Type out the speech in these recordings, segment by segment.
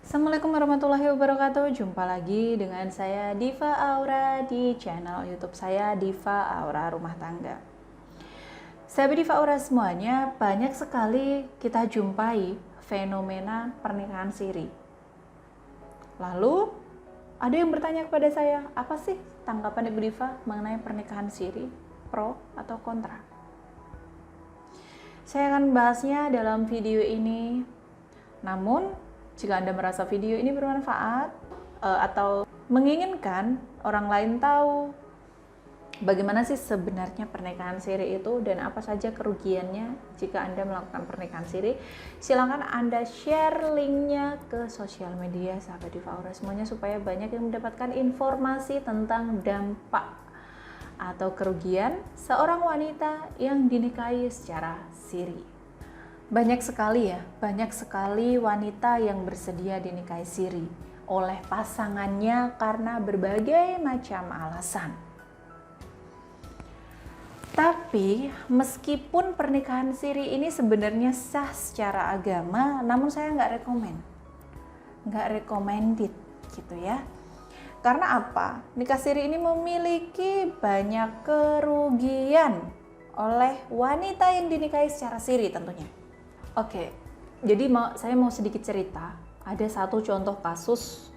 Assalamualaikum warahmatullahi wabarakatuh. Jumpa lagi dengan saya Diva Aura di channel YouTube saya Diva Aura Rumah Tangga. Sahabat Diva Aura semuanya, banyak sekali kita jumpai fenomena pernikahan siri. Lalu ada yang bertanya kepada saya, apa sih tanggapan Ibu Diva mengenai pernikahan siri, pro atau kontra? Saya akan bahasnya dalam video ini. Namun jika Anda merasa video ini bermanfaat atau menginginkan orang lain tahu bagaimana sih sebenarnya pernikahan siri itu dan apa saja kerugiannya jika Anda melakukan pernikahan siri, silakan Anda share linknya ke sosial media sahabat Diva Aura semuanya supaya banyak yang mendapatkan informasi tentang dampak atau kerugian seorang wanita yang dinikahi secara siri. Banyak sekali wanita yang bersedia dinikahi siri oleh pasangannya karena berbagai macam alasan. Tapi meskipun pernikahan siri ini sebenarnya sah secara agama, namun saya nggak recommended gitu ya. Karena apa? Nikah siri ini memiliki banyak kerugian oleh wanita yang dinikahi secara siri tentunya. Oke, jadi saya mau sedikit cerita. Ada satu contoh kasus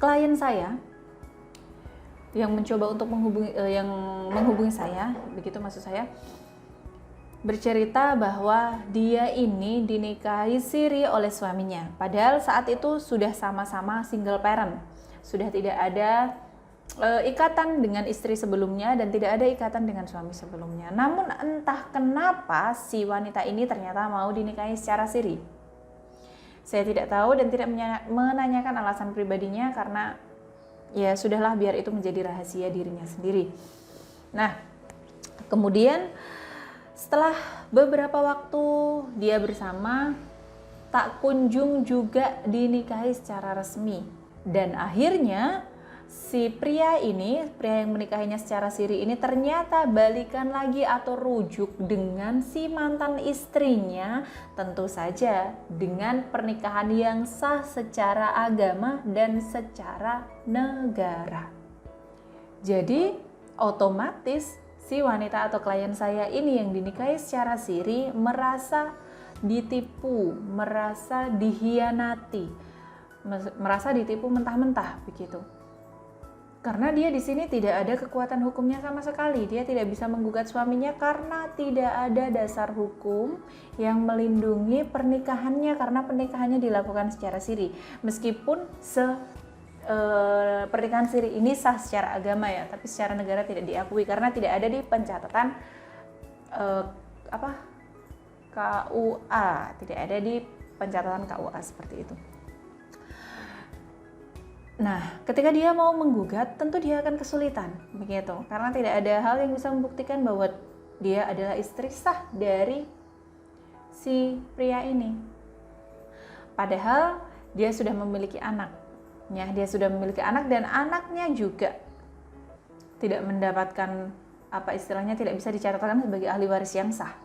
klien saya yang mencoba untuk menghubungi saya, begitu maksud saya, bercerita bahwa dia ini dinikahi siri oleh suaminya. Padahal saat itu sudah sama-sama single parent, sudah tidak ada ikatan dengan istri sebelumnya dan tidak ada ikatan dengan suami sebelumnya. Namun entah kenapa si wanita ini ternyata mau dinikahi secara siri. Saya tidak tahu dan tidak menanyakan alasan pribadinya karena ya sudahlah, biar itu menjadi rahasia dirinya sendiri. Nah, kemudian setelah beberapa waktu dia bersama, tak kunjung juga dinikahi secara resmi. Dan akhirnya si pria yang menikahinya secara siri ini ternyata balikan lagi atau rujuk dengan si mantan istrinya, tentu saja dengan pernikahan yang sah secara agama dan secara negara. Jadi otomatis si wanita atau klien saya ini yang dinikahi secara siri merasa ditipu, merasa dihianati, merasa ditipu mentah-mentah begitu. Karena dia di sini tidak ada kekuatan hukumnya sama sekali. Dia tidak bisa menggugat suaminya karena tidak ada dasar hukum yang melindungi pernikahannya karena pernikahannya dilakukan secara siri. Meskipun pernikahan siri ini sah secara agama ya, tapi secara negara tidak diakui karena tidak ada di pencatatan KUA, tidak ada di pencatatan KUA seperti itu. Nah, ketika dia mau menggugat, tentu dia akan kesulitan, begitu. Karena tidak ada hal yang bisa membuktikan bahwa dia adalah istri sah dari si pria ini. Padahal dia sudah memiliki anak, ya, dan anaknya juga tidak mendapatkan tidak bisa dicatatkan sebagai ahli waris yang sah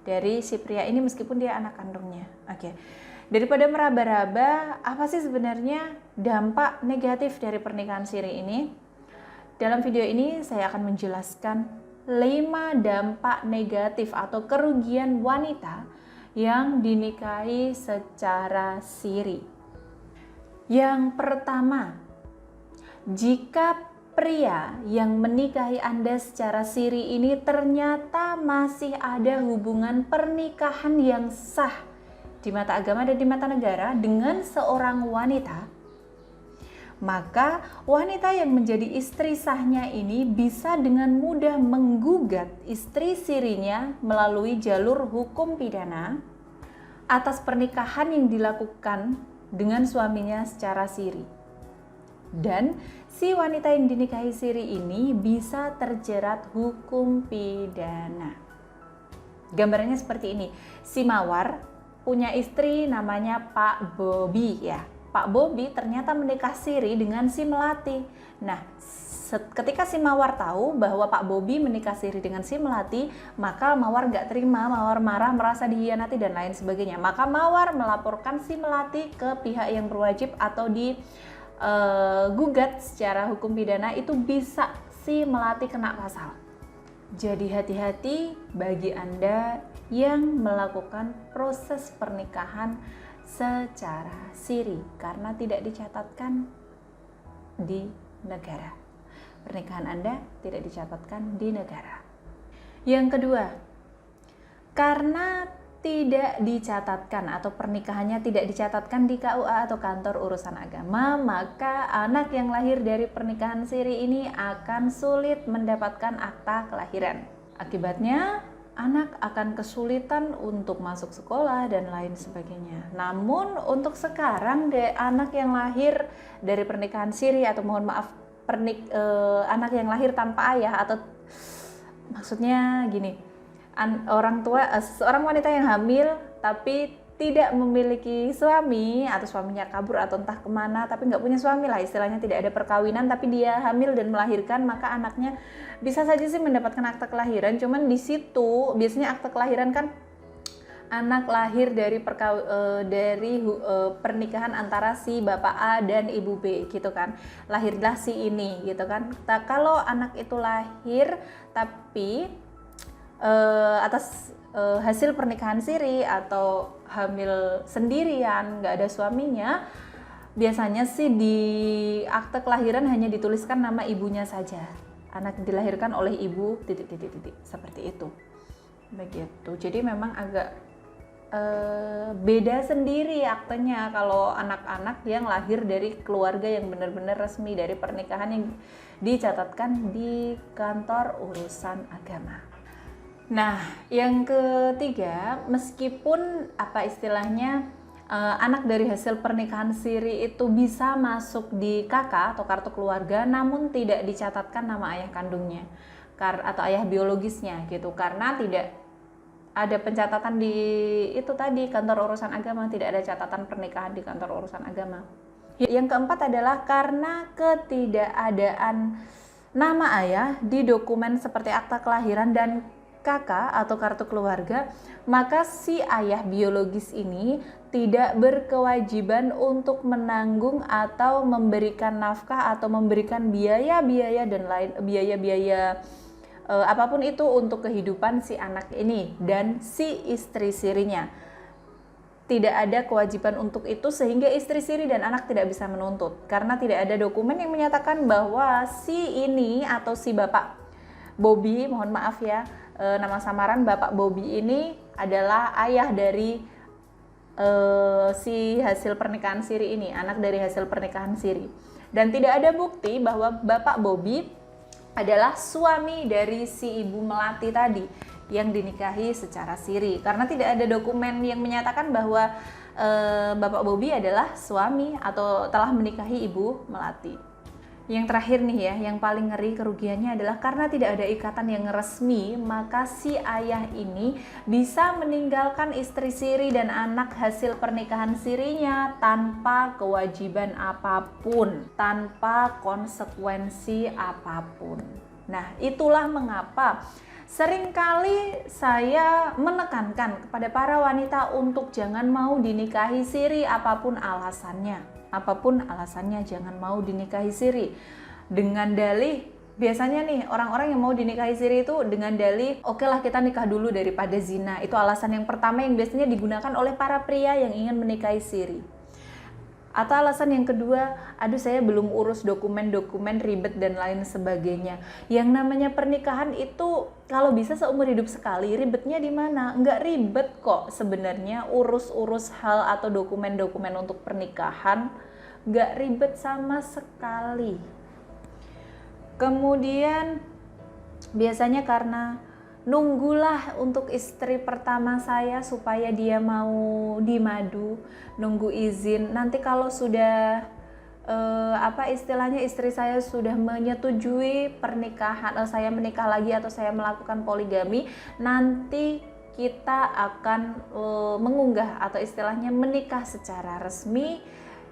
dari si pria ini meskipun dia anak kandungnya. Oke. Daripada meraba-raba apa sih sebenarnya dampak negatif dari pernikahan siri ini, dalam video ini saya akan menjelaskan 5 dampak negatif atau kerugian wanita yang dinikahi secara siri. Yang pertama, jika pria yang menikahi Anda secara siri ini ternyata masih ada hubungan pernikahan yang sah di mata agama dan di mata negara dengan seorang wanita, maka wanita yang menjadi istri sahnya ini bisa dengan mudah menggugat istri sirinya melalui jalur hukum pidana atas pernikahan yang dilakukan dengan suaminya secara siri. Dan si wanita yang dinikahi siri ini bisa terjerat hukum pidana. Gambarannya seperti ini. Si Mawar punya istri namanya Pak Bobi ya. Pak Bobi ternyata menikah siri dengan si Melati. Nah, ketika si Mawar tahu bahwa Pak Bobi menikah siri dengan si Melati, maka Mawar nggak terima, Mawar marah, merasa dihianati dan lain sebagainya. Maka Mawar melaporkan si Melati ke pihak yang berwajib atau gugat secara hukum pidana, itu bisa si Melati kena pasal. Jadi hati-hati bagi Anda yang melakukan proses pernikahan secara siri karena tidak dicatatkan di negara. Pernikahan Anda tidak dicatatkan di negara. Yang kedua, karena tidak dicatatkan atau pernikahannya tidak dicatatkan di KUA atau kantor urusan agama, maka anak yang lahir dari pernikahan siri ini akan sulit mendapatkan akta kelahiran. Akibatnya, anak akan kesulitan untuk masuk sekolah dan lain sebagainya. Namun untuk sekarang anak yang lahir dari pernikahan siri atau mohon maaf anak yang lahir tanpa ayah atau maksudnya gini, seorang wanita yang hamil tapi tidak memiliki suami atau suaminya kabur atau entah kemana tapi nggak punya suami lah, istilahnya tidak ada perkawinan tapi dia hamil dan melahirkan, maka anaknya bisa saja sih mendapatkan akta kelahiran. Cuman di situ biasanya akta kelahiran kan anak lahir dari pernikahan antara si bapak A dan ibu B gitu kan, lahirlah si ini gitu kan. Kalau anak itu lahir tapi atas hasil pernikahan siri atau hamil sendirian, nggak ada suaminya, biasanya sih di akte kelahiran hanya dituliskan nama ibunya saja. Anak dilahirkan oleh ibu titik seperti itu. Begitu. Jadi memang agak beda sendiri aktenya kalau anak-anak yang lahir dari keluarga yang benar-benar resmi dari pernikahan yang dicatatkan di kantor urusan agama. Nah, yang ketiga, meskipun anak dari hasil pernikahan siri itu bisa masuk di KK atau kartu keluarga, namun tidak dicatatkan nama ayah kandungnya atau ayah biologisnya gitu, karena tidak ada pencatatan di kantor urusan agama, tidak ada catatan pernikahan di kantor urusan agama. Yang keempat adalah karena ketidakadaan nama ayah di dokumen seperti akta kelahiran dan KK atau kartu keluarga, maka si ayah biologis ini tidak berkewajiban untuk menanggung atau memberikan nafkah atau memberikan biaya-biaya dan lain biaya-biaya apapun itu untuk kehidupan si anak ini dan si istri sirinya. Tidak ada kewajiban untuk itu sehingga istri siri dan anak tidak bisa menuntut karena tidak ada dokumen yang menyatakan bahwa si ini atau si bapak Bobi, mohon maaf ya, nama samaran Bapak Bobi ini adalah ayah dari si hasil pernikahan siri ini, anak dari hasil pernikahan siri. Dan tidak ada bukti bahwa Bapak Bobi adalah suami dari si Ibu Melati tadi yang dinikahi secara siri, karena tidak ada dokumen yang menyatakan bahwa Bapak Bobi adalah suami atau telah menikahi Ibu Melati. Yang terakhir nih ya, yang paling ngeri kerugiannya adalah karena tidak ada ikatan yang resmi, maka si ayah ini bisa meninggalkan istri siri dan anak hasil pernikahan sirinya tanpa kewajiban apapun, tanpa konsekuensi apapun. Nah, itulah mengapa seringkali saya menekankan kepada para wanita untuk jangan mau dinikahi siri apapun alasannya. Apapun alasannya, jangan mau dinikahi siri. Dengan dalih, biasanya nih orang-orang yang mau dinikahi siri itu dengan dalih, oke lah kita nikah dulu daripada zina. Itu alasan yang pertama yang biasanya digunakan oleh para pria yang ingin menikahi siri. Atau alasan yang kedua, aduh saya belum urus dokumen-dokumen ribet dan lain sebagainya. Yang namanya pernikahan itu kalau bisa seumur hidup sekali, ribetnya di mana? Nggak ribet kok sebenarnya urus-urus hal atau dokumen-dokumen untuk pernikahan, nggak ribet sama sekali. Kemudian biasanya karena nunggulah untuk istri pertama saya supaya dia mau dimadu, nunggu izin. Nanti kalau sudah istilahnya istri saya sudah menyetujui pernikahan, saya menikah lagi atau saya melakukan poligami, nanti kita akan mengunggah atau istilahnya menikah secara resmi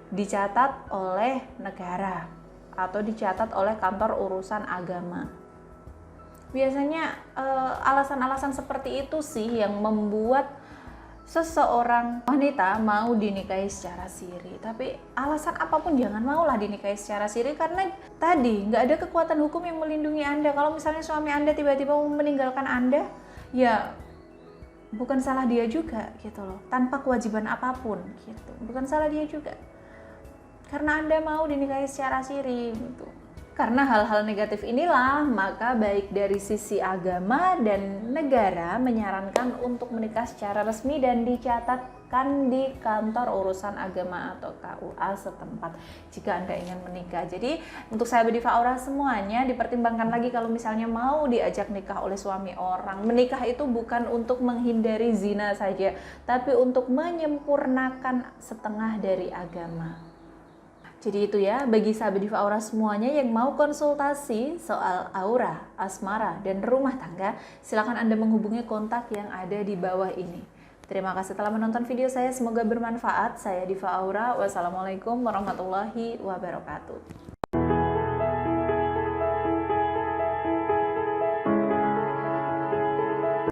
dicatat oleh negara. atau dicatat oleh kantor urusan agama. Biasanya alasan-alasan seperti itu sih yang membuat seseorang wanita mau dinikahi secara siri. Tapi alasan apapun jangan maulah dinikahi secara siri, karena tadi nggak ada kekuatan hukum yang melindungi Anda. Kalau misalnya suami Anda tiba-tiba meninggalkan Anda, ya bukan salah dia juga gitu loh, tanpa kewajiban apapun gitu. Bukan salah dia juga, karena Anda mau dinikahi secara siri gitu. Karena hal-hal negatif inilah, maka baik dari sisi agama dan negara menyarankan untuk menikah secara resmi dan dicatatkan di kantor urusan agama atau KUA setempat jika Anda ingin menikah. Jadi untuk sahabat Diva Aura semuanya, dipertimbangkan lagi kalau misalnya mau diajak nikah oleh suami orang. Menikah itu bukan untuk menghindari zina saja, tapi untuk menyempurnakan setengah dari agama. Jadi itu ya, bagi sahabat Diva Aura semuanya yang mau konsultasi soal aura, asmara, dan rumah tangga, silakan Anda menghubungi kontak yang ada di bawah ini. Terima kasih telah menonton video saya, semoga bermanfaat. Saya Diva Aura, wassalamualaikum warahmatullahi wabarakatuh.